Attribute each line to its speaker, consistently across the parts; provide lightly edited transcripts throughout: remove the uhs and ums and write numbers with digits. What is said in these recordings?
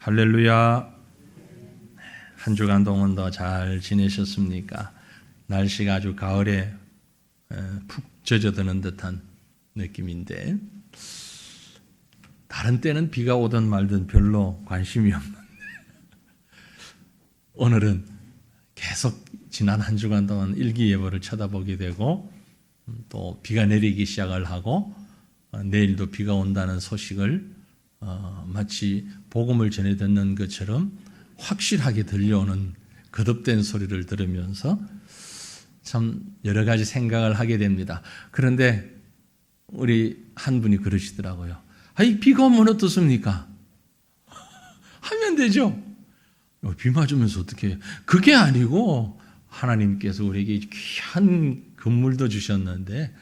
Speaker 1: 할렐루야. 한 주간 동안 더 잘 지내셨습니까? 날씨가 아주 가을에 푹 젖어드는 듯한 느낌인데, 다른 때는 비가 오든 말든 별로 관심이 없는데 오늘은 계속 지난 한 주간 동안 일기예보를 쳐다보게 되고, 또 비가 내리기 시작을 하고, 내일도 비가 온다는 소식을 마치 복음을 전해 듣는 것처럼 확실하게 들려오는 거듭된 소리를 들으면서 참 여러 가지 생각을 하게 됩니다. 그런데 우리 한 분이 그러시더라고요. 아이, 비가 오면 어떻습니까? 하면 되죠. 비 맞으면서 어떻게 해요? 그게 아니고 하나님께서 우리에게 귀한 건물도 주셨는데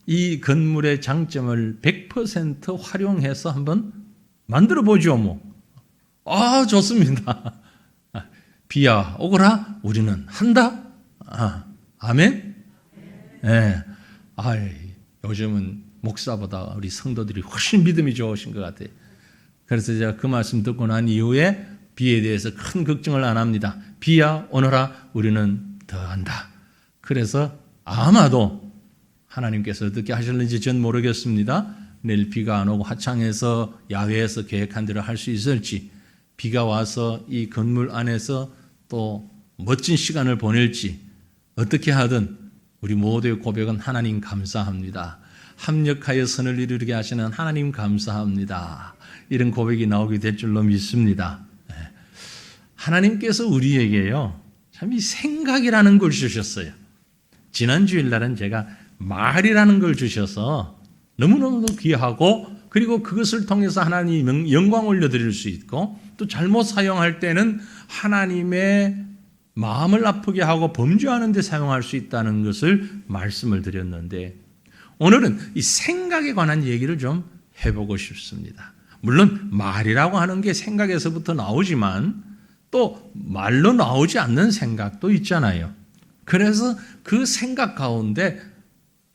Speaker 1: 이 건물의 장점을 100% 활용해서 한번 만들어 보죠, 뭐. 좋습니다. 비야 오거라, 우리는 한다. 아멘. 네. 요즘은 목사보다 우리 성도들이 훨씬 믿음이 좋으신 것 같아요. 그래서 제가 그 말씀 듣고 난 이후에 비에 대해서 큰 걱정을 안 합니다. 비야 오너라, 우리는 더 한다. 그래서 아마도 하나님께서 어떻게 하실는지 전 모르겠습니다. 내일 비가 안 오고 하창해서 야외에서 계획한 대로 할 수 있을지, 비가 와서 이 건물 안에서 또 멋진 시간을 보낼지, 어떻게 하든 우리 모두의 고백은 하나님 감사합니다. 합력하여 선을 이루게 하시는 하나님 감사합니다. 이런 고백이 나오게 될 줄로 믿습니다. 하나님께서 우리에게요, 참 이 생각이라는 걸 주셨어요. 지난 주일날은 제가 말이라는 걸 주셔서 너무너무 귀하고, 그리고 그것을 통해서 하나님 영광 올려드릴 수 있고, 또 잘못 사용할 때는 하나님의 마음을 아프게 하고 범죄하는 데 사용할 수 있다는 것을 말씀을 드렸는데, 오늘은 이 생각에 관한 얘기를 좀 해보고 싶습니다. 물론 말이라고 하는 게 생각에서부터 나오지만 또 말로 나오지 않는 생각도 있잖아요. 그래서 그 생각 가운데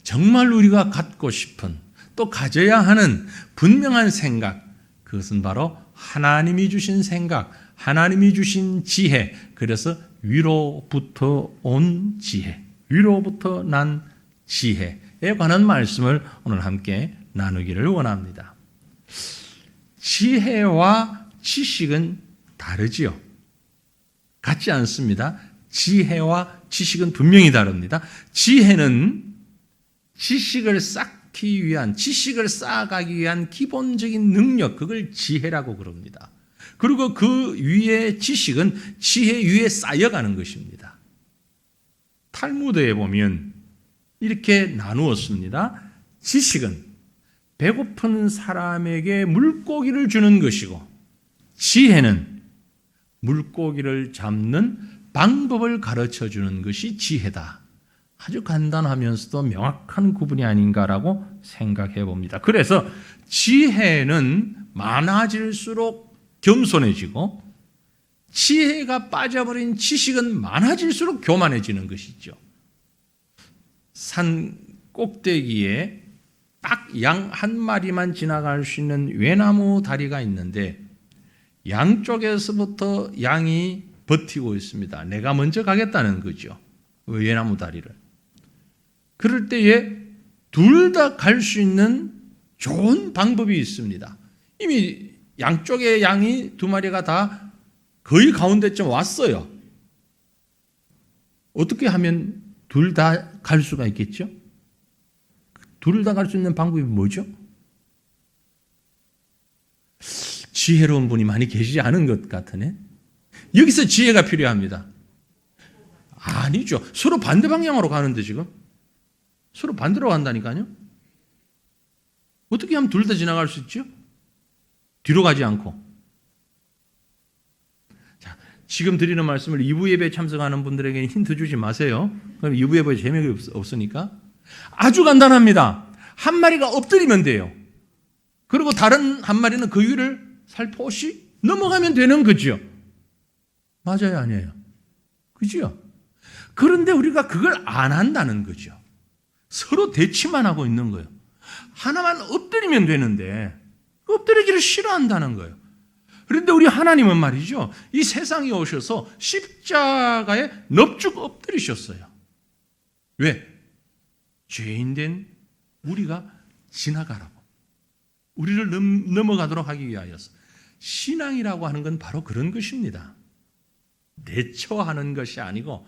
Speaker 1: 정말 우리가 갖고 싶은, 또 가져야 하는 분명한 생각, 그것은 바로 하나님이 주신 생각, 하나님이 주신 지혜, 그래서 위로부터 온 지혜, 위로부터 난 지혜에 관한 말씀을 오늘 함께 나누기를 원합니다. 지혜와 지식은 다르지요. 같지 않습니다. 지혜와 지식은 분명히 다릅니다. 지혜는 지식을 쌓기 위한, 지식을 쌓아가기 위한 기본적인 능력, 그걸 지혜라고 그럽니다. 그리고 그 위에 지식은 지혜 위에 쌓여가는 것입니다. 탈무드에 보면 이렇게 나누었습니다. 지식은 배고픈 사람에게 물고기를 주는 것이고, 지혜는 물고기를 잡는 방법을 가르쳐 주는 것이 지혜다. 아주 간단하면서도 명확한 구분이 아닌가라고 생각해 봅니다. 그래서 지혜는 많아질수록 겸손해지고, 지혜가 빠져버린 지식은 많아질수록 교만해지는 것이죠. 산 꼭대기에 딱 양 한 마리만 지나갈 수 있는 외나무 다리가 있는데, 양쪽에서부터 양이 버티고 있습니다. 내가 먼저 가겠다는 거죠. 외나무 다리를. 그럴 때에 둘 다 갈 수 있는 좋은 방법이 있습니다. 이미 양쪽의 양이 두 마리가 다 거의 가운데쯤 왔어요. 어떻게 하면 둘 다 갈 수가 있겠죠? 둘 다 갈 수 있는 방법이 뭐죠? 지혜로운 분이 많이 계시지 않은 것 같으네. 여기서 지혜가 필요합니다. 아니죠. 서로 반대 방향으로 가는데 지금. 서로 반대로 간다니까요. 어떻게 하면 둘 다 지나갈 수 있죠? 뒤로 가지 않고. 자, 지금 드리는 말씀을 2부 예배에 참석하는 분들에게 힌트 주지 마세요. 그럼 2부 예배에 재미가 없으니까. 아주 간단합니다. 한 마리가 엎드리면 돼요. 그리고 다른 한 마리는 그 위를 살포시 넘어가면 되는 거죠. 맞아요, 아니에요? 그죠? 그런데 우리가 그걸 안 한다는 거죠. 서로 대치만 하고 있는 거예요. 하나만 엎드리면 되는데 엎드리기를 싫어한다는 거예요. 그런데 우리 하나님은 말이죠, 이 세상에 오셔서 십자가에 넙죽 엎드리셨어요. 왜? 죄인된 우리가 지나가라고, 우리를 넘어가도록 하기 위하여서. 신앙이라고 하는 건 바로 그런 것입니다. 대처하는 것이 아니고,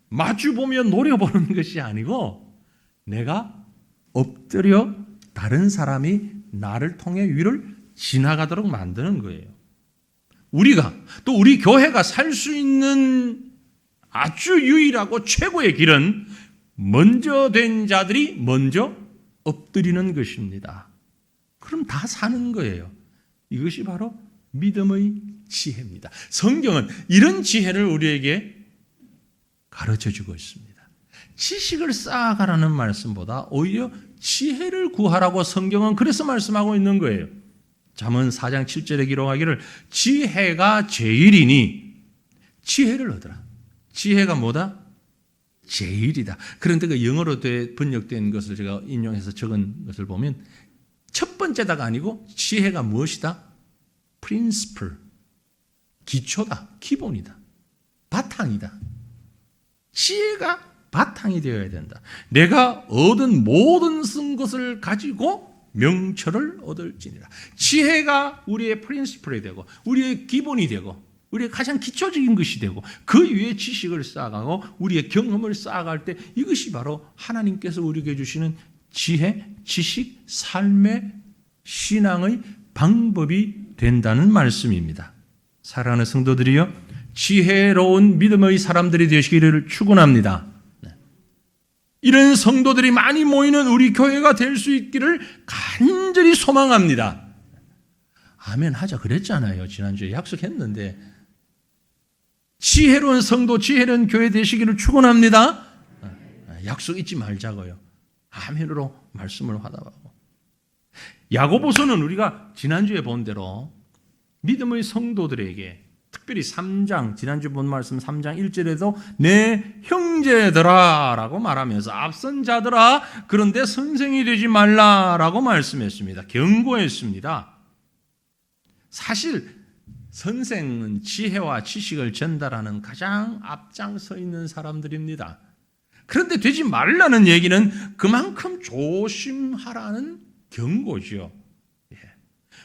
Speaker 1: 마주보며 노려보는 것이 아니고, 내가 엎드려 다른 사람이 나를 통해 위를 지나가도록 만드는 거예요. 우리가, 또 우리 교회가 살 수 있는 아주 유일하고 최고의 길은 먼저 된 자들이 먼저 엎드리는 것입니다. 그럼 다 사는 거예요. 이것이 바로 믿음의 지혜입니다. 성경은 이런 지혜를 우리에게 가르쳐주고 있습니다. 지식을 쌓아가라는 말씀보다 오히려 지혜를 구하라고 성경은 그래서 말씀하고 있는 거예요. 잠언 4장 7절에 기록하기를 지혜가 제일이니 지혜를 얻으라. 지혜가 뭐다? 제일이다. 그런데 그 영어로 번역된 것을 제가 인용해서 적은 것을 보면 첫 번째다가 아니고 지혜가 무엇이다? principle, 기초다, 기본이다, 바탕이다. 지혜가 바탕이 되어야 된다. 내가 얻은 모든 쓴 것을 가지고 명철을 얻을지니라. 지혜가 우리의 프린시플이 되고 우리의 기본이 되고 우리의 가장 기초적인 것이 되고 그 위에 지식을 쌓아가고 우리의 경험을 쌓아갈 때 이것이 바로 하나님께서 우리에게 주시는 지혜, 지식, 삶의 신앙의 방법이 된다는 말씀입니다. 사랑하는 성도들이여, 지혜로운 믿음의 사람들이 되시기를 축원합니다. 이런 성도들이 많이 모이는 우리 교회가 될 수 있기를 간절히 소망합니다. 아멘 하자 그랬잖아요. 지난주에 약속했는데 지혜로운 성도, 지혜로운 교회 되시기를 축원합니다. 약속 잊지 말자고요. 아멘으로 말씀을 화답하고. 야고보서는 우리가 지난주에 본 대로 믿음의 성도들에게 특별히 3장, 지난주 본 말씀 3장 1절에도 내 형제들아 라고 말하면서 앞선 자들아 그런데 선생이 되지 말라라고 말씀했습니다. 경고했습니다. 사실 선생은 지혜와 지식을 전달하는 가장 앞장서 있는 사람들입니다. 그런데 되지 말라는 얘기는 그만큼 조심하라는 경고죠.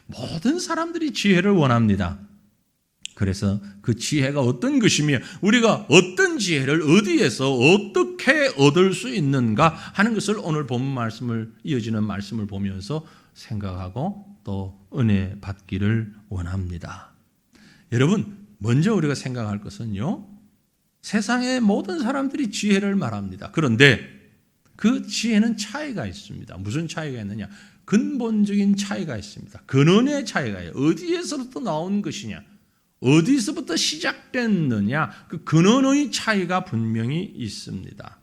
Speaker 1: 모든 사람들이 지혜를 원합니다. 그래서 그 지혜가 어떤 것이며 우리가 어떤 지혜를 어디에서 어떻게 얻을 수 있는가 하는 것을 오늘 본 말씀을 이어지는 말씀을 보면서 생각하고 또 은혜 받기를 원합니다. 여러분, 먼저 우리가 생각할 것은요, 세상의 모든 사람들이 지혜를 말합니다. 그런데 그 지혜는 차이가 있습니다. 무슨 차이가 있느냐? 근본적인 차이가 있습니다. 근원의 차이가 있어요. 어디에서부터 나온 것이냐? 어디서부터 시작됐느냐? 그 근원의 차이가 분명히 있습니다.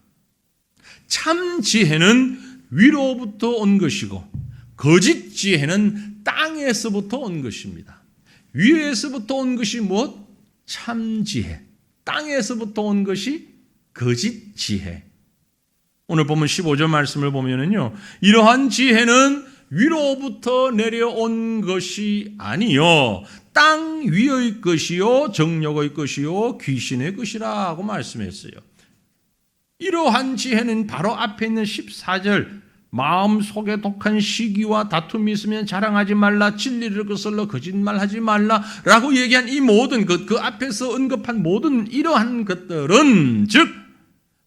Speaker 1: 참 지혜는 위로부터 온 것이고 거짓 지혜는 땅에서부터 온 것입니다. 위에서부터 온 것이 무엇? 참 지혜. 땅에서부터 온 것이 거짓 지혜. 오늘 보면 15절 말씀을 보면은요, 이러한 지혜는 위로부터 내려온 것이 아니요 땅 위의 것이요 정욕의 것이요 귀신의 것이라고 말씀했어요. 이러한 지혜는 바로 앞에 있는 14절 마음속에 독한 시기와 다툼이 있으면 자랑하지 말라, 진리를 거슬러 거짓말하지 말라라고 얘기한 이 모든 그 앞에서 언급한 모든 이러한 것들은 즉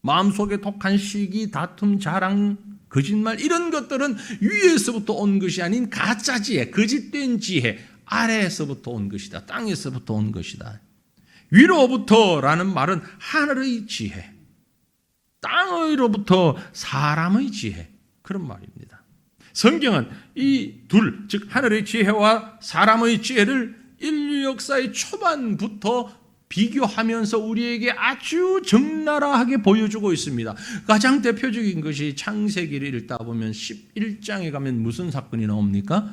Speaker 1: 마음속에 독한 시기, 다툼, 자랑, 거짓말 이런 것들은 위에서부터 온 것이 아닌 가짜 지혜, 거짓된 지혜, 아래에서부터 온 것이다. 땅에서부터 온 것이다. 위로부터라는 말은 하늘의 지혜, 땅으로부터 사람의 지혜, 그런 말입니다. 성경은 이 둘, 즉 하늘의 지혜와 사람의 지혜를 인류 역사의 초반부터 비교하면서 우리에게 아주 적나라하게 보여주고 있습니다. 가장 대표적인 것이 창세기를 읽다 보면 11장에 가면 무슨 사건이 나옵니까?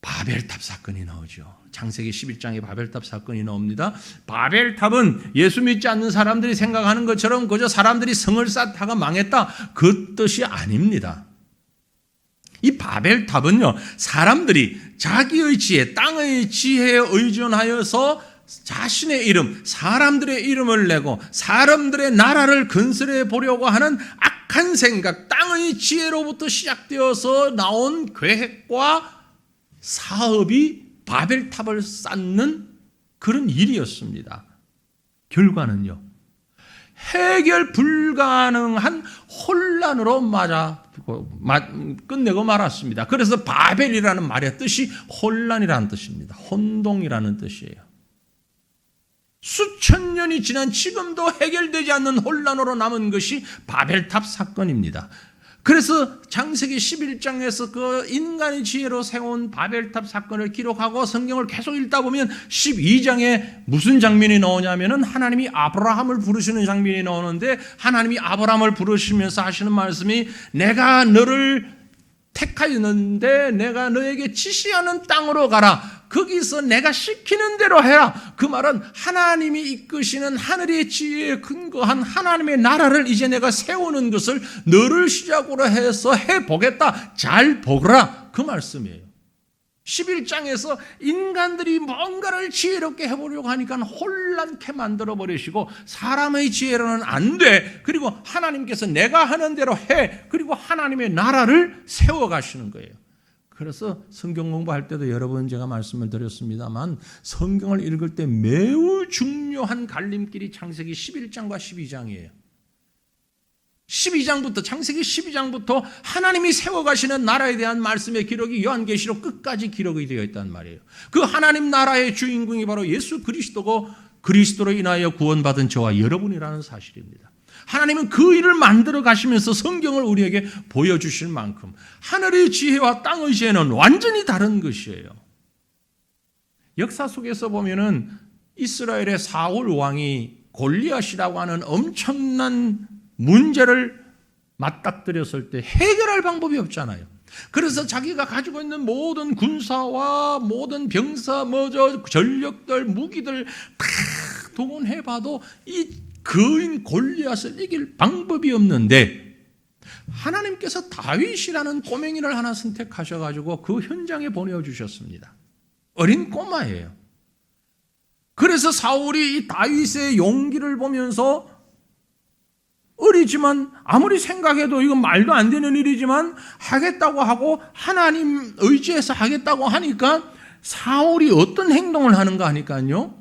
Speaker 1: 바벨탑 사건이 나오죠. 창세기 11장에 바벨탑 사건이 나옵니다. 바벨탑은 예수 믿지 않는 사람들이 생각하는 것처럼 그저 사람들이 성을 쌓다가 망했다, 그 뜻이 아닙니다. 이 바벨탑은요, 사람들이 자기의 지혜, 땅의 지혜에 의존하여서 자신의 이름, 사람들의 이름을 내고 사람들의 나라를 건설해 보려고 하는 악한 생각, 땅의 지혜로부터 시작되어서 나온 계획과 사업이 바벨탑을 쌓는 그런 일이었습니다. 결과는요, 해결 불가능한 혼란으로 끝내고 말았습니다. 그래서 바벨이라는 말의 뜻이 혼란이라는 뜻입니다. 혼동이라는 뜻이에요. 수천 년이 지난 지금도 해결되지 않는 혼란으로 남은 것이 바벨탑 사건입니다. 그래서 창세기 11장에서 그 인간의 지혜로 세운 바벨탑 사건을 기록하고 성경을 계속 읽다 보면 12장에 무슨 장면이 나오냐면은 하나님이 아브라함을 부르시는 장면이 나오는데, 하나님이 아브라함을 부르시면서 하시는 말씀이 내가 너를 택하였는데 내가 너에게 지시하는 땅으로 가라. 거기서 내가 시키는 대로 해라. 그 말은 하나님이 이끄시는 하늘의 지혜에 근거한 하나님의 나라를 이제 내가 세우는 것을 너를 시작으로 해서 해보겠다. 잘 보거라. 그 말씀이에요. 11장에서 인간들이 뭔가를 지혜롭게 해보려고 하니까 혼란케 만들어버리시고 사람의 지혜로는 안 돼. 그리고 하나님께서 내가 하는 대로 해. 그리고 하나님의 나라를 세워가시는 거예요. 그래서 성경 공부할 때도 여러 번 제가 말씀을 드렸습니다만 성경을 읽을 때 매우 중요한 갈림길이 창세기 11장과 12장이에요. 12장부터 창세기 12장부터 하나님이 세워가시는 나라에 대한 말씀의 기록이 요한계시록 끝까지 기록이 되어 있단 말이에요. 그 하나님 나라의 주인공이 바로 예수 그리스도고 그리스도로 인하여 구원받은 저와 여러분이라는 사실입니다. 하나님은 그 일을 만들어 가시면서 성경을 우리에게 보여주실 만큼 하늘의 지혜와 땅의 지혜는 완전히 다른 것이에요. 역사 속에서 보면은 이스라엘의 사울 왕이 골리앗이라고 하는 엄청난 문제를 맞닥뜨렸을 때 해결할 방법이 없잖아요. 그래서 자기가 가지고 있는 모든 군사와 모든 병사, 전력들, 무기들 다 동원해봐도 이 거인 골리앗을 이길 방법이 없는데 하나님께서 다윗이라는 꼬맹이를 하나 선택하셔가지고 그 현장에 보내주셨습니다. 어린 꼬마예요. 그래서 사울이 이 다윗의 용기를 보면서 어리지만 아무리 생각해도 이건 말도 안 되는 일이지만 하겠다고 하고 하나님 의지해서 하겠다고 하니까 사울이 어떤 행동을 하는가 하니까요,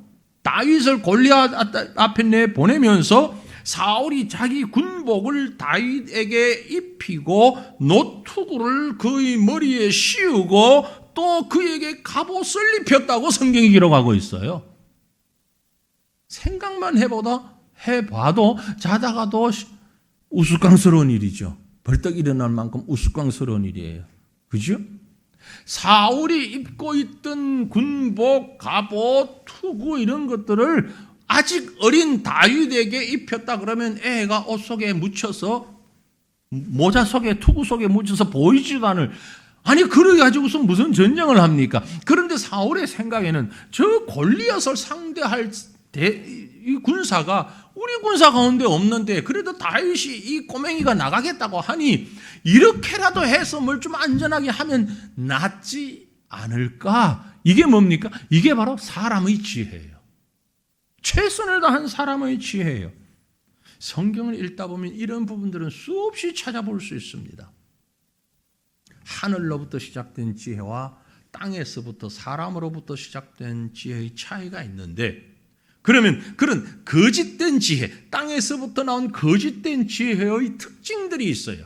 Speaker 1: 다윗을 골리앗 앞에 내보내면서 사울이 자기 군복을 다윗에게 입히고 노투구를 그의 머리에 씌우고 또 그에게 갑옷을 입혔다고 성경이 기록하고 있어요. 생각만 해봐도 자다가도 우스꽝스러운 일이죠. 벌떡 일어날 만큼 우스꽝스러운 일이에요. 그죠? 사울이 입고 있던 군복, 갑옷, 투구 이런 것들을 아직 어린 다윗에게 입혔다 그러면 애가 옷 속에 묻혀서 모자 속에 투구 속에 묻혀서 보이지도 않을, 아니 그래 가지고서 무슨 전쟁을 합니까? 그런데 사울의 생각에는 저 골리앗을 상대할 이 군사가 우리 군사 가운데 없는데 그래도 다윗이 이 꼬맹이가 나가겠다고 하니 이렇게라도 해서 뭘 좀 안전하게 하면 낫지 않을까? 이게 뭡니까? 이게 바로 사람의 지혜예요. 최선을 다한 사람의 지혜예요. 성경을 읽다 보면 이런 부분들은 수없이 찾아볼 수 있습니다. 하늘로부터 시작된 지혜와 땅에서부터 사람으로부터 시작된 지혜의 차이가 있는데, 그러면 그런 거짓된 지혜, 땅에서부터 나온 거짓된 지혜의 특징들이 있어요.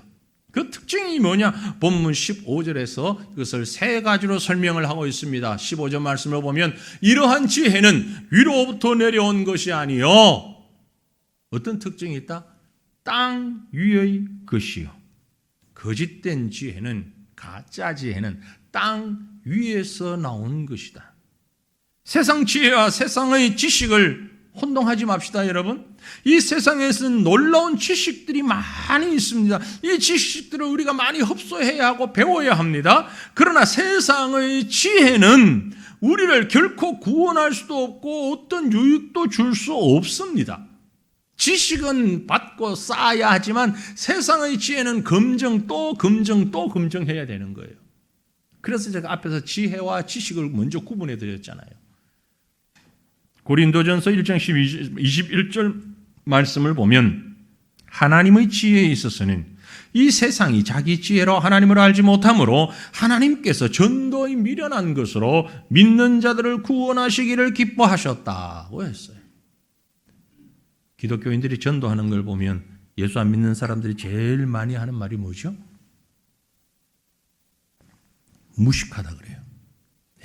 Speaker 1: 그 특징이 뭐냐? 본문 15절에서 이것을 세 가지로 설명을 하고 있습니다. 15절 말씀을 보면 이러한 지혜는 위로부터 내려온 것이 아니요. 어떤 특징이 있다? 땅 위의 것이요. 거짓된 지혜는, 가짜 지혜는 땅 위에서 나온 것이다. 세상 지혜와 세상의 지식을 혼동하지 맙시다, 여러분. 이 세상에서는 놀라운 지식들이 많이 있습니다. 이 지식들을 우리가 많이 흡수해야 하고 배워야 합니다. 그러나 세상의 지혜는 우리를 결코 구원할 수도 없고 어떤 유익도 줄 수 없습니다. 지식은 받고 쌓아야 하지만 세상의 지혜는 검증 또 검증 또 검증해야 되는 거예요. 그래서 제가 앞에서 지혜와 지식을 먼저 구분해 드렸잖아요. 고린도전서 1장 21절 말씀을 보면 하나님의 지혜에 있어서는 이 세상이 자기 지혜로 하나님을 알지 못하므로 하나님께서 전도의 미련한 것으로 믿는 자들을 구원하시기를 기뻐하셨다고 했어요. 기독교인들이 전도하는 걸 보면 예수 안 믿는 사람들이 제일 많이 하는 말이 뭐죠? 무식하다 그래요.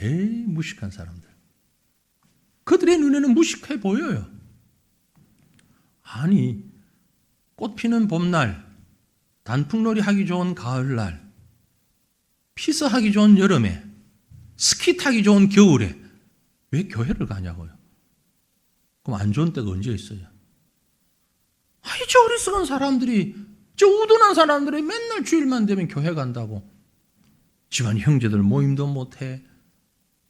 Speaker 1: 에이, 무식한 사람들. 그들의 눈에는 무식해 보여요. 아니, 꽃 피는 봄날, 단풍놀이 하기 좋은 가을날, 피서하기 좋은 여름에, 스키 타기 좋은 겨울에 왜 교회를 가냐고요? 그럼 안 좋은 때가 언제 있어요? 아이, 저 어리석은 사람들이, 저 우둔한 사람들이 맨날 주일만 되면 교회 간다고. 집안 형제들 모임도 못해.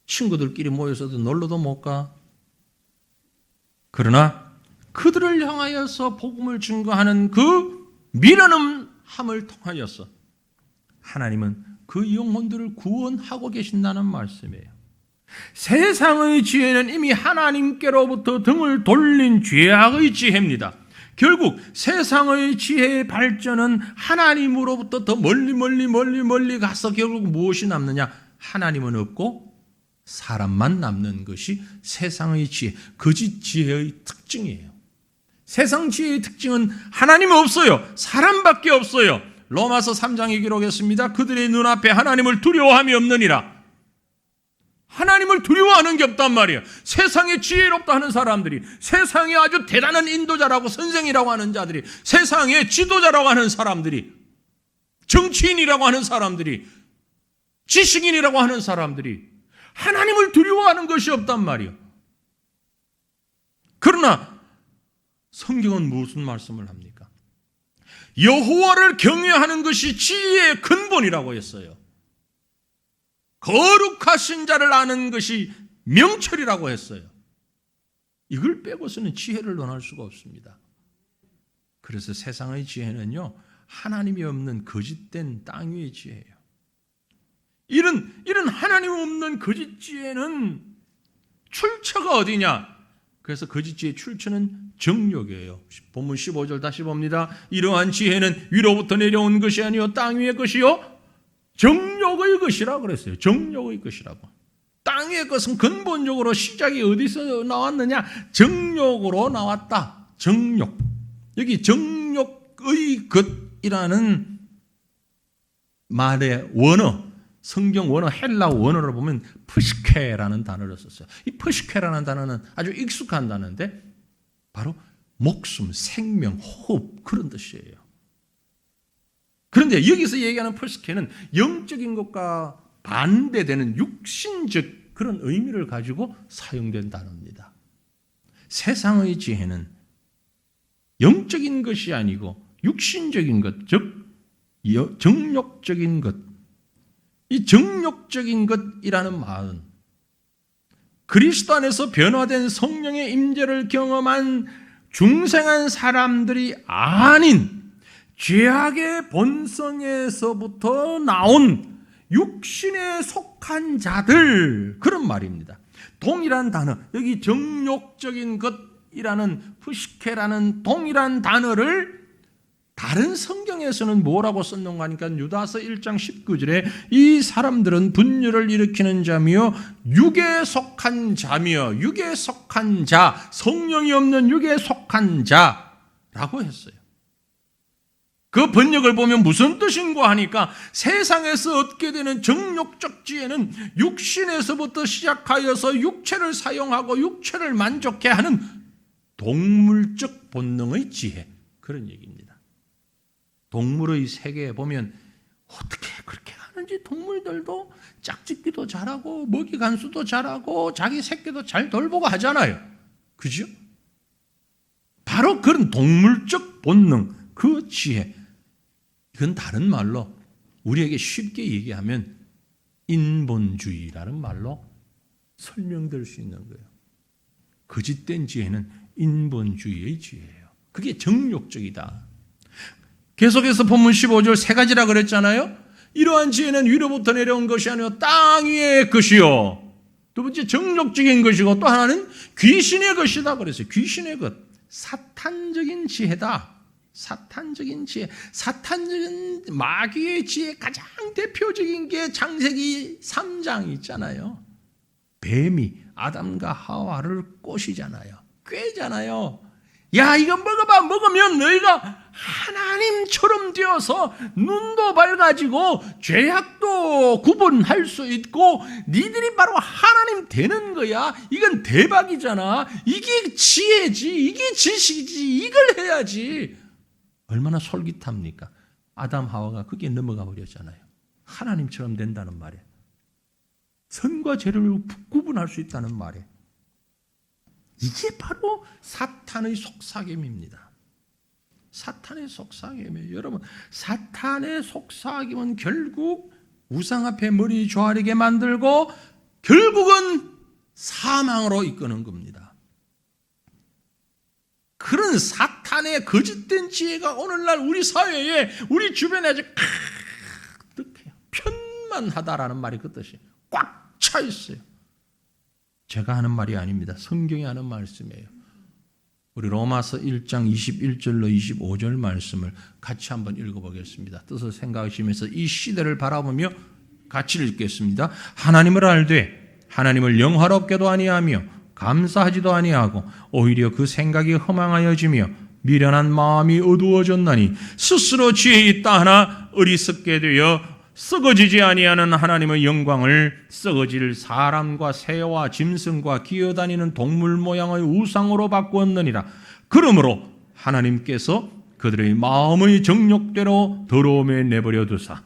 Speaker 1: 친구들끼리 모여서도 놀러도 못 가. 그러나 그들을 향하여서 복음을 증거하는 그 미련함을 통하여서 하나님은 그 영혼들을 구원하고 계신다는 말씀이에요. 세상의 지혜는 이미 하나님께로부터 등을 돌린 죄악의 지혜입니다. 결국 세상의 지혜의 발전은 하나님으로부터 더 멀리 가서 결국 무엇이 남느냐? 하나님은 없고 사람만 남는 것이 세상의 지혜, 거짓 지혜의 특징이에요. 세상 지혜의 특징은 하나님 없어요. 사람밖에 없어요. 로마서 3장에 기록했습니다. 그들의 눈앞에 하나님을 두려워함이 없느니라. 하나님을 두려워하는 게 없단 말이에요. 세상에 지혜롭다 하는 사람들이, 세상에 아주 대단한 인도자라고 선생이라고 하는 자들이, 세상에 지도자라고 하는 사람들이, 정치인이라고 하는 사람들이, 지식인이라고 하는 사람들이 하나님을 두려워하는 것이 없단 말이에요. 그러나 성경은 무슨 말씀을 합니까? 여호와를 경외하는 것이 지혜의 근본이라고 했어요. 거룩하신 자를 아는 것이 명철이라고 했어요. 이걸 빼고서는 지혜를 논할 수가 없습니다. 그래서 세상의 지혜는요, 하나님이 없는 거짓된 땅 위의 지혜예요. 이런 하나님 없는 거짓 지혜는 출처가 어디냐? 그래서 거짓 지혜의 출처는 정욕이에요. 본문 15절 다시 봅니다. 이러한 지혜는 위로부터 내려온 것이 아니요 땅 위의 것이요 정욕의 것이라고 그랬어요. 정욕의 것이라고. 땅의 것은 근본적으로 시작이 어디서 나왔느냐? 정욕으로 나왔다. 정욕. 여기 정욕의 것이라는 말의 원어, 성경 원어, 헬라 원어를 보면 프시케라는 단어를 썼어요. 이 프시케라는 단어는 아주 익숙한 단어인데 바로 목숨, 생명, 호흡 그런 뜻이에요. 그런데 여기서 얘기하는 프시케는 영적인 것과 반대되는 육신적 그런 의미를 가지고 사용된 단어입니다. 세상의 지혜는 영적인 것이 아니고 육신적인 것, 즉 정욕적인 것. 이 정욕적인 것이라는 말은 그리스도 안에서 변화된 성령의 임재를 경험한 중생한 사람들이 아닌 죄악의 본성에서부터 나온 육신에 속한 자들, 그런 말입니다. 동일한 단어, 여기 정욕적인 것이라는 푸시케라는 동일한 단어를 다른 성경에서는 뭐라고 썼는가 하니까 유다서 1장 19절에 이 사람들은 분열을 일으키는 자며 육에 속한 자며 육에 속한 자, 성령이 없는 육에 속한 자라고 했어요. 그 번역을 보면 무슨 뜻인가 하니까 세상에서 얻게 되는 정욕적 지혜는 육신에서부터 시작하여서 육체를 사용하고 육체를 만족해 하는 동물적 본능의 지혜, 그런 얘기입니다. 동물의 세계에 보면 어떻게 그렇게 하는지 동물들도 짝짓기도 잘하고 먹이 간수도 잘하고 자기 새끼도 잘 돌보고 하잖아요. 그죠? 바로 그런 동물적 본능, 그 지혜, 이건 다른 말로 우리에게 쉽게 얘기하면 인본주의라는 말로 설명될 수 있는 거예요. 거짓된 지혜는 인본주의의 지혜예요. 그게 정욕적이다. 계속해서 본문 15절 세 가지라 그랬잖아요. 이러한 지혜는 위로부터 내려온 것이 아니요 땅 위의 것이요. 두 번째 정욕적인 것이고 또 하나는 귀신의 것이다 그랬어요. 귀신의 것. 사탄적인 지혜다. 사탄적인 지혜. 사탄적인 마귀의 지혜 가장 대표적인 게 창세기 3장 있잖아요. 뱀이 아담과 하와를 꼬시잖아요. 꿰잖아요. 야, 이거 먹어봐. 먹으면 너희가 하나님처럼 되어서 눈도 밝아지고 죄악도 구분할 수 있고 니들이 바로 하나님 되는 거야. 이건 대박이잖아. 이게 지혜지. 이게 지식이지. 이걸 해야지. 얼마나 솔깃합니까? 아담 하와가 그게 넘어가 버렸잖아요. 하나님처럼 된다는 말이에요. 선과 죄를 구분할 수 있다는 말이에요. 이게 바로 사탄의 속삭임입니다. 사탄의 속삭임이에요. 여러분, 사탄의 속삭임은 결국 우상 앞에 머리 조아리게 만들고 결국은 사망으로 이끄는 겁니다. 그런 사탄의 거짓된 지혜가 오늘날 우리 사회에 우리 주변에 아주 가득해요. 편만하다라는 말이 그 뜻이에요. 꽉 차 있어요. 제가 하는 말이 아닙니다. 성경이 하는 말씀이에요. 우리 로마서 1장 21절로 25절 말씀을 같이 한번 읽어보겠습니다. 뜻을 생각하시면서 이 시대를 바라보며 같이 읽겠습니다. 하나님을 알되 하나님을 영화롭게도 아니하며 감사하지도 아니하고 오히려 그 생각이 허망하여지며 미련한 마음이 어두워졌나니 스스로 지혜 있다 하나 어리석게 되어 썩어지지 아니하는 하나님의 영광을 썩어질 사람과 새와 짐승과 기어다니는 동물 모양의 우상으로 바꾸었느니라. 그러므로 하나님께서 그들의 마음의 정욕대로 더러움에 내버려 두사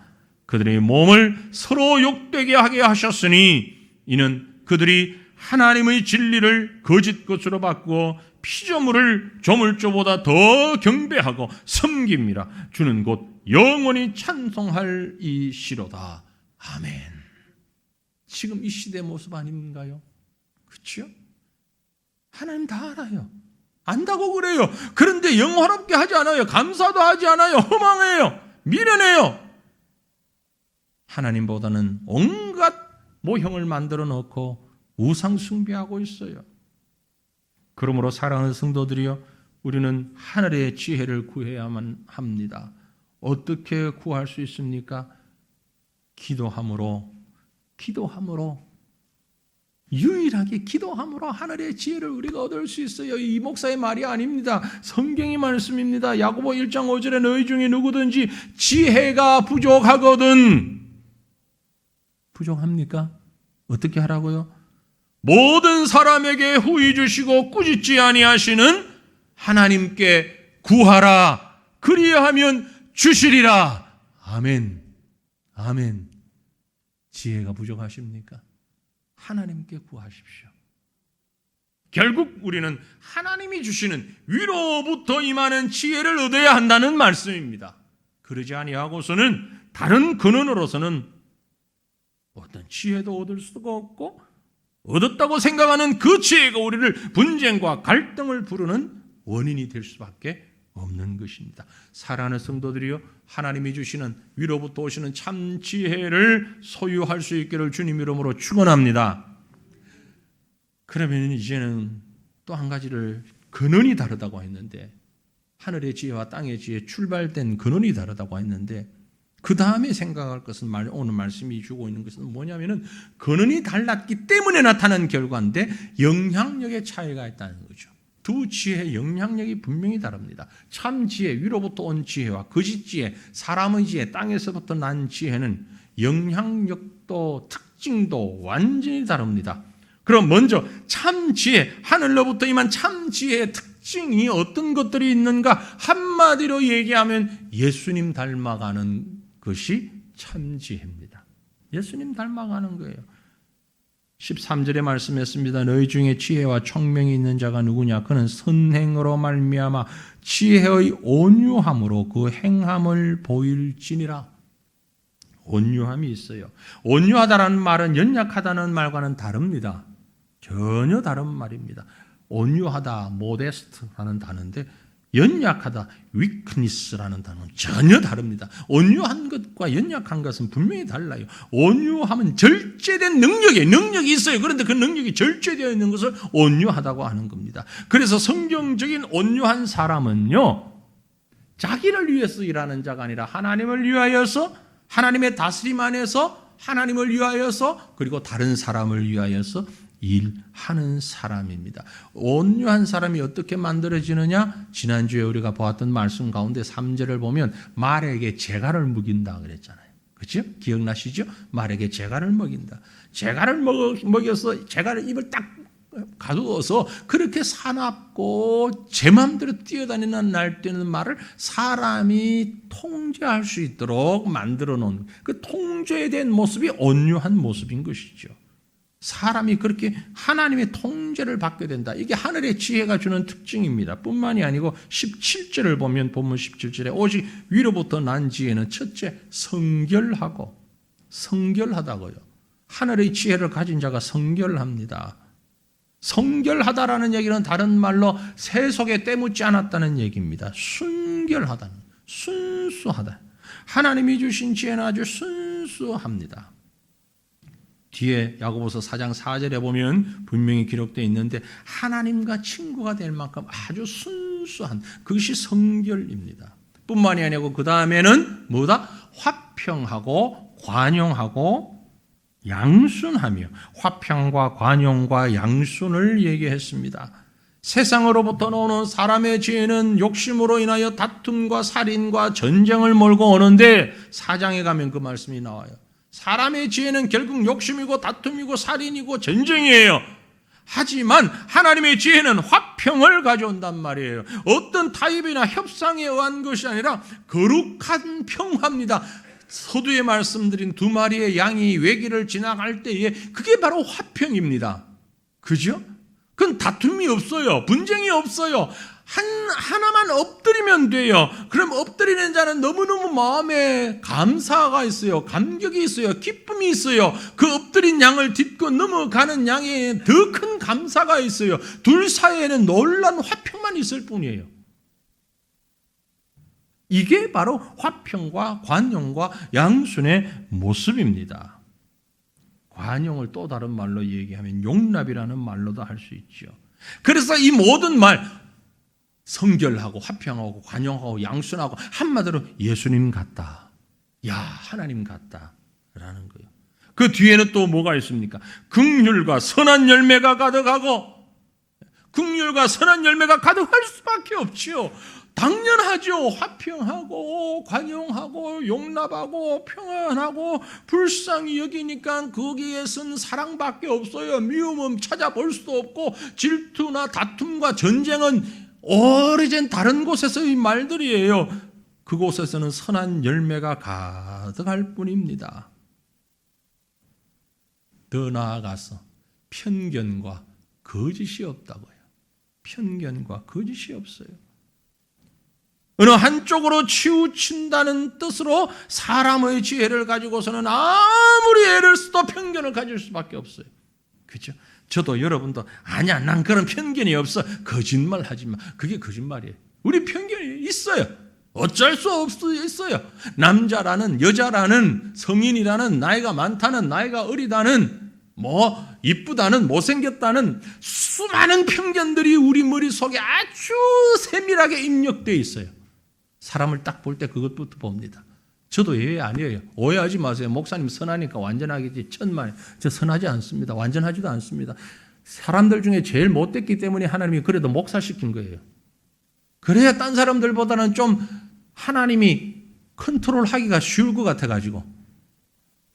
Speaker 1: 그들의 몸을 서로 욕되게 하게 하셨으니 이는 그들이 하나님의 진리를 거짓 것으로 바꾸어 피조물을 조물조보다 더 경배하고 섬김이라. 주는 곧 영원히 찬송할 이시로다. 아멘. 지금 이 시대의 모습 아닌가요? 그렇죠? 하나님 다 알아요. 안다고 그래요. 그런데 영화롭게 하지 않아요. 감사도 하지 않아요. 허망해요. 미련해요. 하나님보다는 온갖 모형을 만들어 놓고 우상 숭배하고 있어요. 그러므로 사랑하는 성도들이여, 우리는 하늘의 지혜를 구해야만 합니다. 어떻게 구할 수 있습니까? 기도함으로, 유일하게 기도함으로 하늘의 지혜를 우리가 얻을 수 있어요. 이 목사의 말이 아닙니다. 성경의 말씀입니다. 야고보 1장 5절에 너희 중에 누구든지 지혜가 부족하거든. 부족합니까? 어떻게 하라고요? 모든 사람에게 후히 주시고 꾸짖지 아니하시는 하나님께 구하라. 그리하면 주시리라. 아멘. 아멘. 지혜가 부족하십니까? 하나님께 구하십시오. 결국 우리는 하나님이 주시는 위로부터 임하는 지혜를 얻어야 한다는 말씀입니다. 그러지 아니하고서는 다른 근원으로서는 어떤 지혜도 얻을 수가 없고, 얻었다고 생각하는 그 지혜가 우리를 분쟁과 갈등을 부르는 원인이 될 수밖에 없는 것입니다. 사랑하는 성도들이여, 하나님이 주시는 위로부터 오시는 참 지혜를 소유할 수 있기를 주님 이름으로 축원합니다. 그러면 이제는 또 한 가지를, 근원이 다르다고 했는데, 하늘의 지혜와 땅의 지혜 출발된 근원이 다르다고 했는데, 그 다음에 생각할 것은 오늘 말씀이 주고 있는 것은 뭐냐면은 근원이 달랐기 때문에 나타난 결과인데 영향력의 차이가 있다는 거죠. 두 지혜의 영향력이 분명히 다릅니다. 참 지혜, 위로부터 온 지혜와 거짓 지혜, 사람의 지혜, 땅에서부터 난 지혜는 영향력도 특징도 완전히 다릅니다. 그럼 먼저 참 지혜, 하늘로부터 임한 참 지혜의 특징이 어떤 것들이 있는가? 한마디로 얘기하면 예수님 닮아가는 것이 참 지혜입니다. 예수님 닮아가는 거예요. 13절에 말씀했습니다. 너희 중에 지혜와 총명이 있는 자가 누구냐? 그는 선행으로 말미암아 지혜의 온유함으로 그 행함을 보일지니라. 온유함이 있어요. 온유하다라는 말은 연약하다는 말과는 다릅니다. 전혀 다른 말입니다. 온유하다, 모데스트라는 단어인데 연약하다, weakness라는 단어는 전혀 다릅니다. 온유한 것과 연약한 것은 분명히 달라요. 온유함은 절제된 능력이 있어요. 그런데 그 능력이 절제되어 있는 것을 온유하다고 하는 겁니다. 그래서 성경적인 온유한 사람은요, 자기를 위해서 일하는 자가 아니라 하나님을 위하여서, 하나님의 다스림 안에서 하나님을 위하여서, 그리고 다른 사람을 위하여서 일하는 사람입니다. 온유한 사람이 어떻게 만들어지느냐? 지난주에 우리가 보았던 말씀 가운데 3절을 보면 말에게 재갈을 먹인다 그랬잖아요. 그렇죠? 기억나시죠? 말에게 재갈을 먹인다. 재갈을 먹여서 재갈을 입을 딱 가두어서 그렇게 사납고 제 마음대로 뛰어다니는 날뛰는 말을 사람이 통제할 수 있도록 만들어 놓은 그 통제된 모습이 온유한 모습인 것이죠. 사람이 그렇게 하나님의 통제를 받게 된다. 이게 하늘의 지혜가 주는 특징입니다. 뿐만이 아니고 17절을 보면 본문 17절에 오직 위로부터 난 지혜는 첫째 성결하다고요. 하늘의 지혜를 가진 자가 성결합니다. 성결하다라는 얘기는 다른 말로 세속에 때묻지 않았다는 얘기입니다. 순수하다. 하나님이 주신 지혜는 아주 순수합니다. 뒤에 야고보서 4장 4절에 보면 분명히 기록되어 있는데 하나님과 친구가 될 만큼 아주 순수한 그것이 성결입니다. 뿐만이 아니고 그 다음에는 뭐다? 화평하고 관용하고 양순하며, 화평과 관용과 양순을 얘기했습니다. 세상으로부터 나오는 사람의 지혜는 욕심으로 인하여 다툼과 살인과 전쟁을 몰고 오는데 4장에 가면 그 말씀이 나와요. 사람의 지혜는 결국 욕심이고 다툼이고 살인이고 전쟁이에요. 하지만 하나님의 지혜는 화평을 가져온단 말이에요. 어떤 타협이나 협상에 의한 것이 아니라 거룩한 평화입니다. 서두에 말씀드린 2마리의 양이 외길을 지나갈 때에 그게 바로 화평입니다. 그죠? 그건 다툼이 없어요. 분쟁이 없어요. 하나만 엎드리면 돼요. 그럼 엎드리는 자는 너무너무 마음에 감사가 있어요. 감격이 있어요. 기쁨이 있어요. 그 엎드린 양을 딛고 넘어가는 양에 더 큰 감사가 있어요. 둘 사이에는 놀라운 화평만 있을 뿐이에요. 이게 바로 화평과 관용과 양순의 모습입니다. 관용을 또 다른 말로 얘기하면 용납이라는 말로도 할 수 있죠. 그래서 이 모든 말, 성결하고 화평하고 관용하고 양순하고 한마디로 예수님 같다. 야, 하나님 같다라는 거예요. 그 뒤에는 또 뭐가 있습니까? 긍휼과 선한 열매가 가득하고, 긍휼과 선한 열매가 가득할 수밖에 없지요. 당연하죠. 화평하고 관용하고 용납하고 평안하고 불쌍히 여기니까 거기에선 사랑밖에 없어요. 미움은 찾아볼 수도 없고 질투나 다툼과 전쟁은 오래전 다른 곳에서의 말들이에요. 그곳에서는 선한 열매가 가득할 뿐입니다. 더 나아가서 편견과 거짓이 없다고요. 편견과 거짓이 없어요. 어느 한쪽으로 치우친다는 뜻으로 사람의 지혜를 가지고서는 아무리 애를 써도 편견을 가질 수밖에 없어요. 그렇죠? 저도 여러분도 아니야, 난 그런 편견이 없어. 거짓말 하지 마. 그게 거짓말이에요. 우리 편견이 있어요. 어쩔 수 없어요. 남자라는, 여자라는, 성인이라는, 나이가 많다는, 나이가 어리다는, 이쁘다는, 못생겼다는 수많은 편견들이 우리 머릿속에 아주 세밀하게 입력되어 있어요. 사람을 딱 볼 때 그것부터 봅니다. 저도 예외 아니에요. 오해하지 마세요. 목사님 선하니까 완전하겠지. 천만에. 저 선하지 않습니다. 완전하지도 않습니다. 사람들 중에 제일 못됐기 때문에 하나님이 그래도 목사시킨 거예요. 그래야 딴 사람들보다는 좀 하나님이 컨트롤하기가 쉬울 것 같아가지고,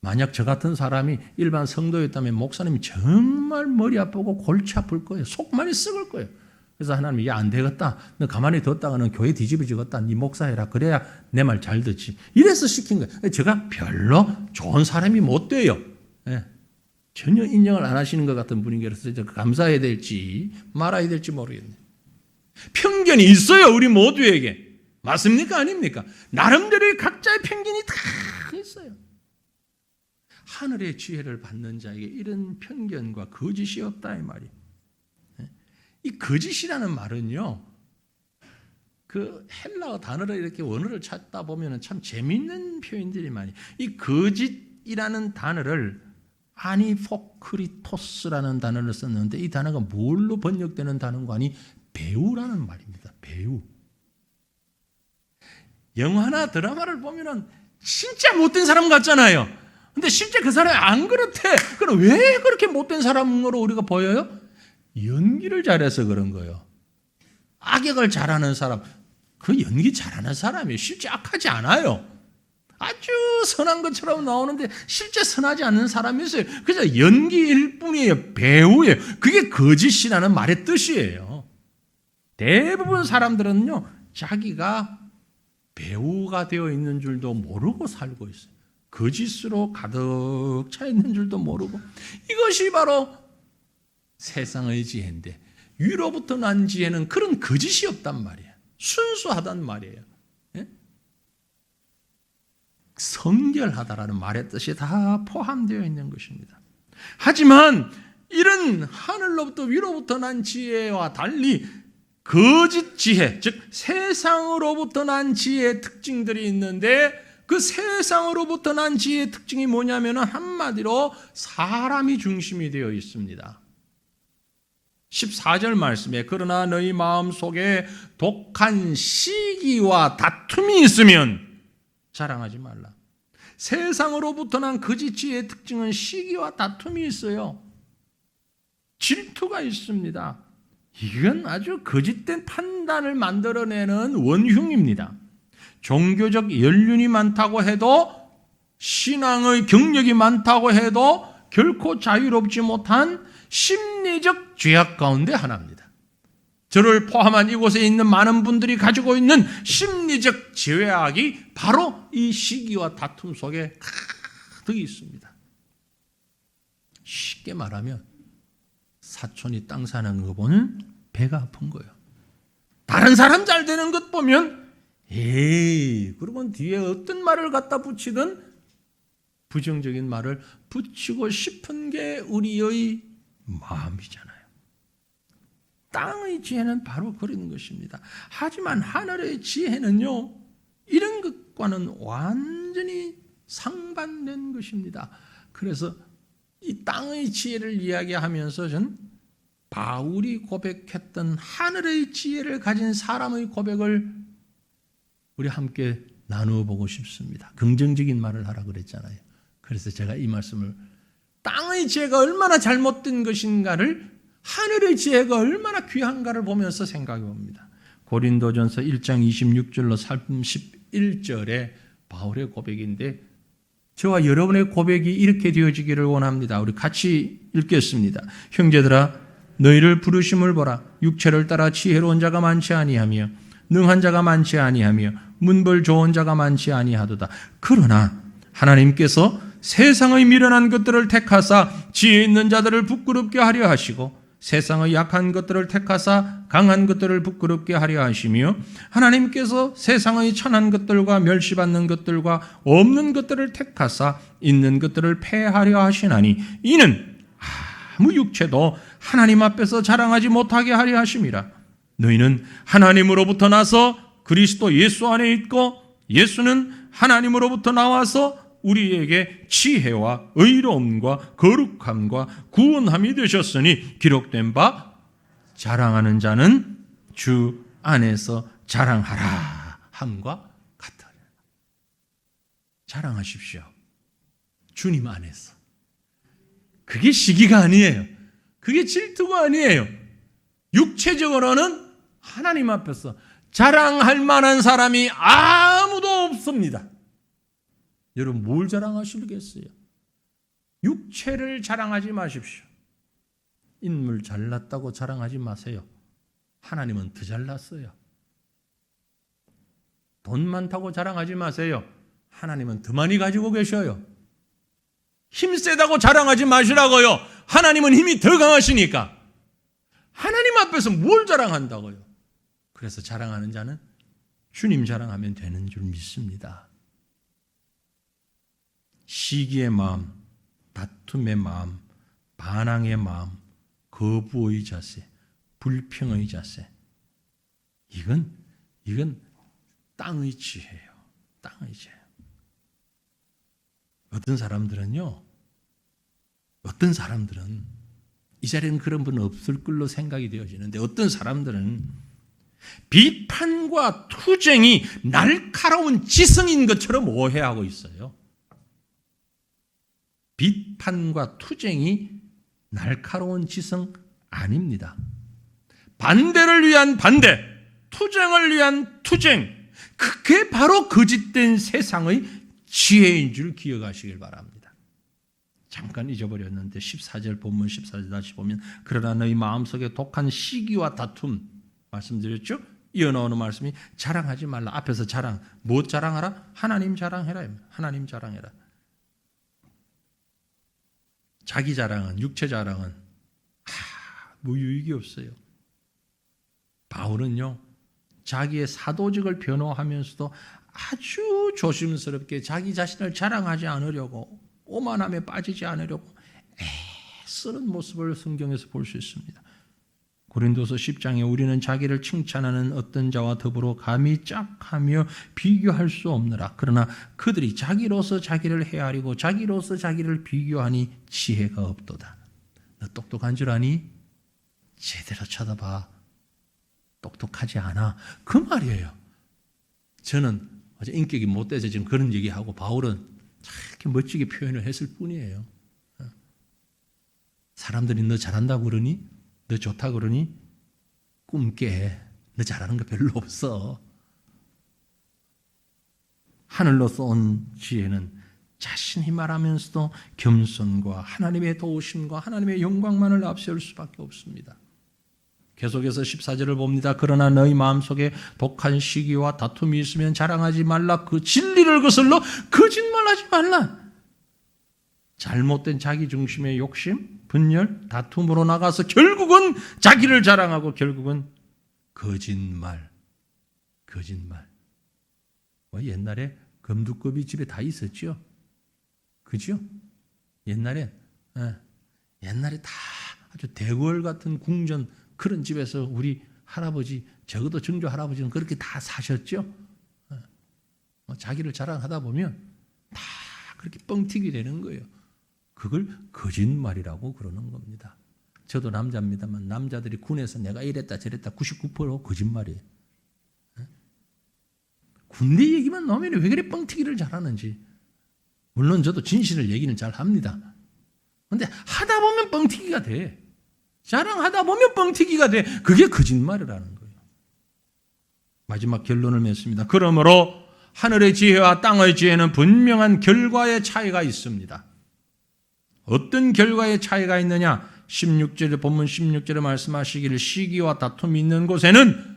Speaker 1: 만약 저 같은 사람이 일반 성도였다면 목사님이 정말 머리 아프고 골치 아플 거예요. 속 많이 썩을 거예요. 그래서 하나님이 안 되겠다. 너 가만히 뒀다가는 교회 뒤집어지겠다. 네 목사해라. 그래야 내 말 잘 듣지. 이래서 시킨 거예요. 제가 별로 좋은 사람이 못 돼요. 네. 전혀 인정을 안 하시는 것 같은 분위기라서 제가 감사해야 될지 말아야 될지 모르겠네요. 편견이 있어요. 우리 모두에게. 맞습니까? 아닙니까? 나름대로의 각자의 편견이 다 있어요. 하늘의 지혜를 받는 자에게 이런 편견과 거짓이 없다 이 말이에요. 이 거짓이라는 말은요, 그 헬라어 단어를 이렇게 원어를 찾다 보면 참 재미있는 표현들이 많이. 이 거짓이라는 단어를 아니포크리토스라는 단어를 썼는데 이 단어가 뭘로 번역되는 단어가 아니 배우라는 말입니다. 배우. 영화나 드라마를 보면은 진짜 못된 사람 같잖아요. 근데 실제 그 사람이 안 그렇대. 그럼 왜 그렇게 못된 사람으로 우리가 보여요? 연기를 잘해서 그런 거예요. 악역을 잘하는 사람, 그 연기 잘하는 사람이 실제 악하지 않아요. 아주 선한 것처럼 나오는데 실제 선하지 않는 사람이 있어요. 그래서 연기일 뿐이에요. 배우예요. 그게 거짓이라는 말의 뜻이에요. 대부분 사람들은요, 자기가 배우가 되어 있는 줄도 모르고 살고 있어요. 거짓으로 가득 차 있는 줄도 모르고. 이것이 바로 세상의 지혜인데 위로부터 난 지혜는 그런 거짓이 없단 말이에요. 순수하단 말이에요. 예? 성결하다라는 말의 뜻이 다 포함되어 있는 것입니다. 하지만 이런 하늘로부터 위로부터 난 지혜와 달리 거짓 지혜, 즉 세상으로부터 난 지혜의 특징들이 있는데 그 세상으로부터 난 지혜의 특징이 뭐냐면 한마디로 사람이 중심이 되어 있습니다. 14절 말씀에 그러나 너희 마음속에 독한 시기와 다툼이 있으면 자랑하지 말라. 세상으로부터 난 거짓 지혜의 특징은 시기와 다툼이 있어요. 질투가 있습니다. 이건 아주 거짓된 판단을 만들어내는 원흉입니다. 종교적 연륜이 많다고 해도 신앙의 경력이 많다고 해도 결코 자유롭지 못한 심리적 죄악 가운데 하나입니다. 저를 포함한 이곳에 있는 많은 분들이 가지고 있는 심리적 죄악이 바로 이 시기와 다툼 속에 가득 있습니다. 쉽게 말하면 사촌이 땅 사는 거 보면 배가 아픈 거예요. 다른 사람 잘 되는 것 보면 그러면 뒤에 어떤 말을 갖다 붙이든 부정적인 말을 붙이고 싶은 게 우리의 마음이잖아요. 땅의 지혜는 바로 그런 것입니다. 하지만 하늘의 지혜는요, 이런 것과는 완전히 상반된 것입니다. 그래서 이 땅의 지혜를 이야기하면서 전 바울이 고백했던 하늘의 지혜를 가진 사람의 고백을 우리 함께 나누어 보고 싶습니다. 긍정적인 말을 하라 그랬잖아요. 그래서 제가 이 말씀을 땅의 지혜가 얼마나 잘못된 것인가를 하늘의 지혜가 얼마나 귀한가를 보면서 생각해 봅니다. 고린도전서 1장 26절로 31절에 바울의 고백인데 저와 여러분의 고백이 이렇게 되어지기를 원합니다. 우리 같이 읽겠습니다. 형제들아 너희를 부르심을 보라. 육체를 따라 지혜로운 자가 많지 아니하며 능한 자가 많지 아니하며 문벌 좋은 자가 많지 아니하도다. 그러나 하나님께서 세상의 미련한 것들을 택하사 지혜 있는 자들을 부끄럽게 하려 하시고 세상의 약한 것들을 택하사 강한 것들을 부끄럽게 하려 하시며 하나님께서 세상의 천한 것들과 멸시받는 것들과 없는 것들을 택하사 있는 것들을 폐하려 하시나니 이는 아무 육체도 하나님 앞에서 자랑하지 못하게 하려 하심이라. 너희는 하나님으로부터 나서 그리스도 예수 안에 있고 예수는 하나님으로부터 나와서 우리에게 지혜와 의로움과 거룩함과 구원함이 되셨으니 기록된 바 자랑하는 자는 주 안에서 자랑하라 함과 같으리라. 자랑하십시오. 주님 안에서. 그게 시기가 아니에요. 그게 질투가 아니에요. 육체적으로는 하나님 앞에서 자랑할 만한 사람이 아무도 없습니다. 여러분 뭘 자랑하시겠어요? 육체를 자랑하지 마십시오. 인물 잘났다고 자랑하지 마세요. 하나님은 더 잘났어요. 돈 많다고 자랑하지 마세요. 하나님은 더 많이 가지고 계셔요. 힘 세다고 자랑하지 마시라고요. 하나님은 힘이 더 강하시니까. 하나님 앞에서 뭘 자랑한다고요? 그래서 자랑하는 자는 주님 자랑하면 되는 줄 믿습니다. 시기의 마음, 다툼의 마음, 반항의 마음, 거부의 자세, 불평의 자세. 이건 이건 땅의 지혜예요. 땅의 지혜. 어떤 사람들은 이 자리에는 그런 분 없을 걸로 생각이 되어지는데 어떤 사람들은 비판과 투쟁이 날카로운 지성인 것처럼 오해하고 있어요. 비판과 투쟁이 날카로운 지성 아닙니다. 반대를 위한 반대, 투쟁을 위한 투쟁, 그게 바로 거짓된 세상의 지혜인 줄 기억하시길 바랍니다. 잠깐 잊어버렸는데 14절 본문 14절 다시 보면 그러나 너희 마음속에 독한 시기와 다툼 말씀드렸죠? 이어 나오는 말씀이 자랑하지 말라. 앞에서 자랑, 무엇 자랑하라? 하나님 자랑해라. 하나님 자랑해라. 자기 자랑은, 육체 자랑은 유익이 없어요. 바울은요, 자기의 사도직을 변호하면서도 아주 조심스럽게 자기 자신을 자랑하지 않으려고, 오만함에 빠지지 않으려고 애쓰는 모습을 성경에서 볼 수 있습니다. 고린도서 10장에 우리는 자기를 칭찬하는 어떤 자와 더불어 감히 짝하며 비교할 수 없느라. 그러나 그들이 자기로서 자기를 헤아리고 자기로서 자기를 비교하니 지혜가 없도다. 너 똑똑한 줄 아니? 제대로 쳐다봐. 똑똑하지 않아. 그 말이에요. 저는 어제 인격이 못돼서 지금 그런 얘기하고 바울은 이렇게 멋지게 표현을 했을 뿐이에요. 사람들이 너 잘한다고 그러니? 너 좋다고 그러니? 꿈 깨. 너 잘하는 거 별로 없어. 하늘로서 온 지혜는 자신이 말하면서도 겸손과 하나님의 도우심과 하나님의 영광만을 앞세울 수밖에 없습니다. 계속해서 14절을 봅니다. 그러나 너희 마음속에 독한 시기와 다툼이 있으면 자랑하지 말라. 그 진리를 거슬러 거짓말하지 말라. 잘못된 자기 중심의 욕심, 분열, 다툼으로 나가서 결국은 자기를 자랑하고 결국은 거짓말. 옛날에 검두껍이 집에 다 있었죠. 그죠? 옛날에 다 아주 대궐 같은 궁전 그런 집에서 우리 할아버지, 적어도 정조 할아버지는 그렇게 다 사셨죠. 자기를 자랑하다 보면 다 그렇게 뻥튀기 되는 거예요. 그걸 거짓말이라고 그러는 겁니다. 저도 남자입니다만 남자들이 군에서 내가 이랬다 저랬다 99% 거짓말이에요. 군대 얘기만 나오면 왜 그래 뻥튀기를 잘하는지. 물론 저도 진실을 얘기는 잘 합니다. 그런데 하다 보면 뻥튀기가 돼. 자랑하다 보면 뻥튀기가 돼. 그게 거짓말이라는 거예요. 마지막 결론을 맺습니다. 그러므로 하늘의 지혜와 땅의 지혜는 분명한 결과의 차이가 있습니다. 어떤 결과의 차이가 있느냐? 16절에 본문 16절에 말씀하시기를 시기와 다툼이 있는 곳에는,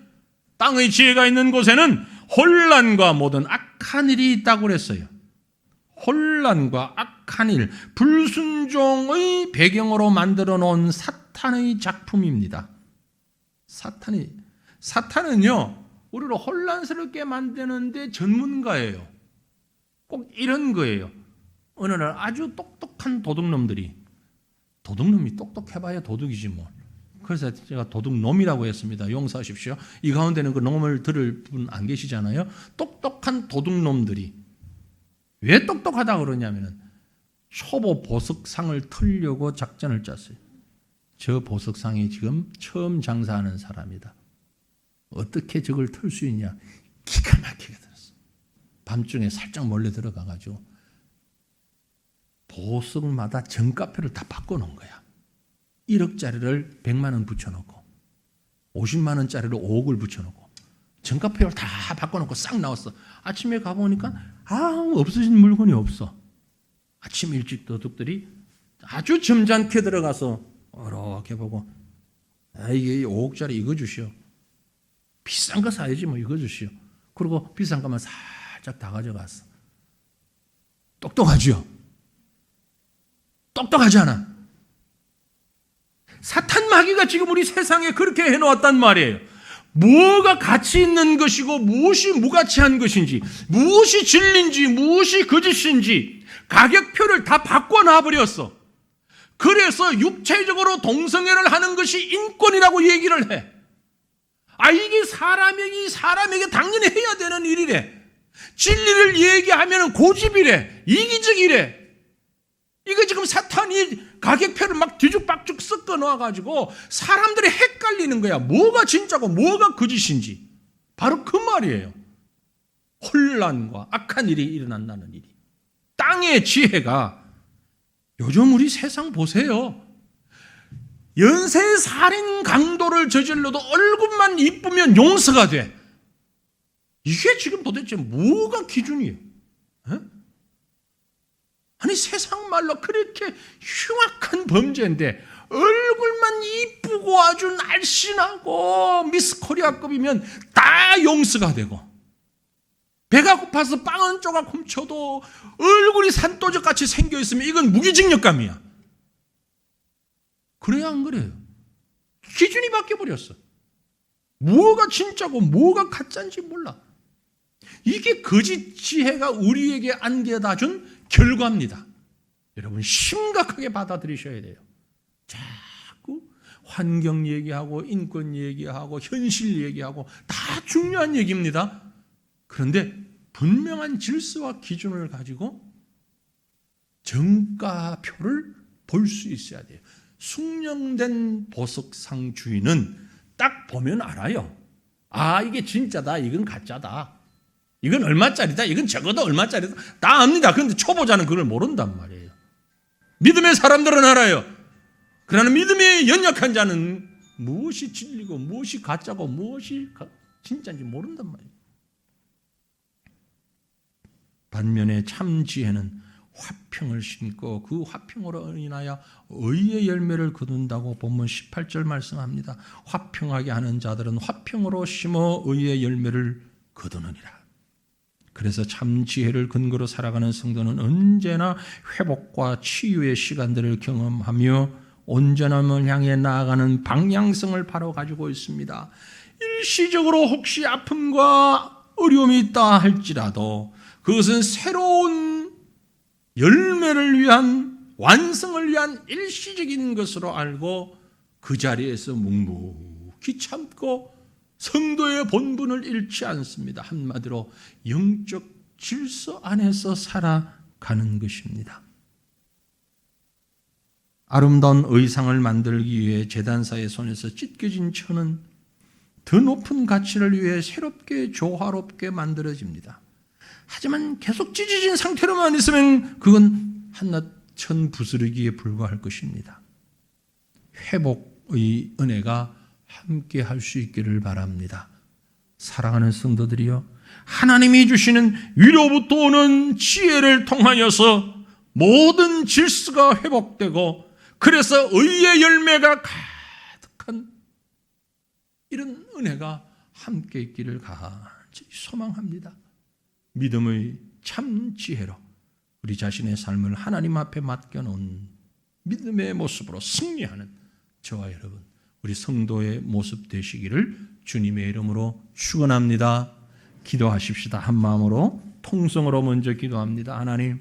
Speaker 1: 땅의 지혜가 있는 곳에는 혼란과 모든 악한 일이 있다고 그랬어요. 혼란과 악한 일, 불순종의 배경으로 만들어 놓은 사탄의 작품입니다. 사탄은요, 우리를 혼란스럽게 만드는데 전문가예요. 꼭 이런 거예요. 어느 날 아주 똑똑한 도둑놈이 똑똑해봐야 도둑이지 뭐. 그래서 제가 도둑놈이라고 했습니다. 용서하십시오. 이 가운데는 그 놈을 들을 분 안 계시잖아요. 똑똑한 도둑놈들이 왜 똑똑하다 그러냐면은 초보 보석상을 털려고 작전을 짰어요. 저 보석상이 지금 처음 장사하는 사람이다. 어떻게 저걸 털 수 있냐? 기가 막히게 들었어. 밤중에 살짝 몰래 들어가가지고 보석마다 정가표를 다 바꿔놓은 거야. 1억짜리를 100만 원 붙여놓고 50만 원짜리를 5억을 붙여놓고 정가표를 다 바꿔놓고 싹 나왔어. 아침에 가보니까 없어진 물건이 없어. 아침 일찍 도둑들이 아주 점잖게 들어가서 이렇게 보고 이게 5억짜리 이거 주시오. 비싼 거 사야지 뭐 이거 주시오. 그리고 비싼 것만 살짝 다 가져갔어. 똑똑하죠? 똑똑하지 않아? 사탄 마귀가 지금 우리 세상에 그렇게 해놓았단 말이에요. 뭐가 가치 있는 것이고 무엇이 무가치한 것인지, 무엇이 진리인지 무엇이 거짓인지 가격표를 다 바꿔놔버렸어. 그래서 육체적으로 동성애를 하는 것이 인권이라고 얘기를 해. 이게 사람에게 당연히 해야 되는 일이래. 진리를 얘기하면 고집이래. 이기적이래. 이거 지금 사탄이 가격표를 막 뒤죽박죽 섞어 놓아가지고 사람들이 헷갈리는 거야. 뭐가 진짜고 뭐가 거짓인지. 바로 그 말이에요. 혼란과 악한 일이 일어난다는 일이. 땅의 지혜가 요즘 우리 세상 보세요. 연쇄살인 강도를 저질러도 얼굴만 이쁘면 용서가 돼. 이게 지금 도대체 뭐가 기준이에요? 에? 아니 세상 말로 그렇게 흉악한 범죄인데 얼굴만 이쁘고 아주 날씬하고 미스 코리아급이면 다 용서가 되고, 배가 고파서 빵 한 조각 훔쳐도 얼굴이 산도적같이 생겨있으면 이건 무기징역감이야. 그래야 안 그래요? 기준이 바뀌어버렸어. 뭐가 진짜고 뭐가 가짜인지 몰라. 이게 거짓 지혜가 우리에게 안겨다 준 결과입니다. 여러분 심각하게 받아들이셔야 돼요. 자꾸 환경 얘기하고 인권 얘기하고 현실 얘기하고 다 중요한 얘기입니다. 그런데 분명한 질서와 기준을 가지고 정가표를 볼 수 있어야 돼요. 숙련된 보석상 주인은 딱 보면 알아요. 이게 진짜다, 이건 가짜다, 이건 얼마짜리다, 이건 적어도 얼마짜리다, 다 압니다. 그런데 초보자는 그걸 모른단 말이에요. 믿음의 사람들은 알아요. 그러나 믿음이 연약한 자는 무엇이 진리고 무엇이 가짜고 무엇이 진짜인지 모른단 말이에요. 반면에 참 지혜는 화평을 심고 그 화평으로 인하여 의의 열매를 거둔다고 본문 18절 말씀합니다. 화평하게 하는 자들은 화평으로 심어 의의 열매를 거두느니라. 그래서 참 지혜를 근거로 살아가는 성도는 언제나 회복과 치유의 시간들을 경험하며 온전함을 향해 나아가는 방향성을 바로 가지고 있습니다. 일시적으로 혹시 아픔과 어려움이 있다 할지라도 그것은 새로운 열매를 위한, 완성을 위한 일시적인 것으로 알고 그 자리에서 묵묵히 참고 성도의 본분을 잃지 않습니다. 한마디로 영적 질서 안에서 살아가는 것입니다. 아름다운 의상을 만들기 위해 제단사의 손에서 찢겨진 천은 더 높은 가치를 위해 새롭게 조화롭게 만들어집니다. 하지만 계속 찢어진 상태로만 있으면 그건 한낱 천 부스러기에 불과할 것입니다. 회복의 은혜가 함께 할 수 있기를 바랍니다. 사랑하는 성도들이여, 하나님이 주시는 위로부터 오는 지혜를 통하여서 모든 질서가 회복되고 그래서 의의 열매가 가득한 이런 은혜가 함께 있기를 간절히 소망합니다. 믿음의 참 지혜로 우리 자신의 삶을 하나님 앞에 맡겨놓은 믿음의 모습으로 승리하는 저와 여러분, 우리 성도의 모습 되시기를 주님의 이름으로 축원합니다. 기도하십시다. 한 마음으로 통성으로 먼저 기도합니다. 하나님,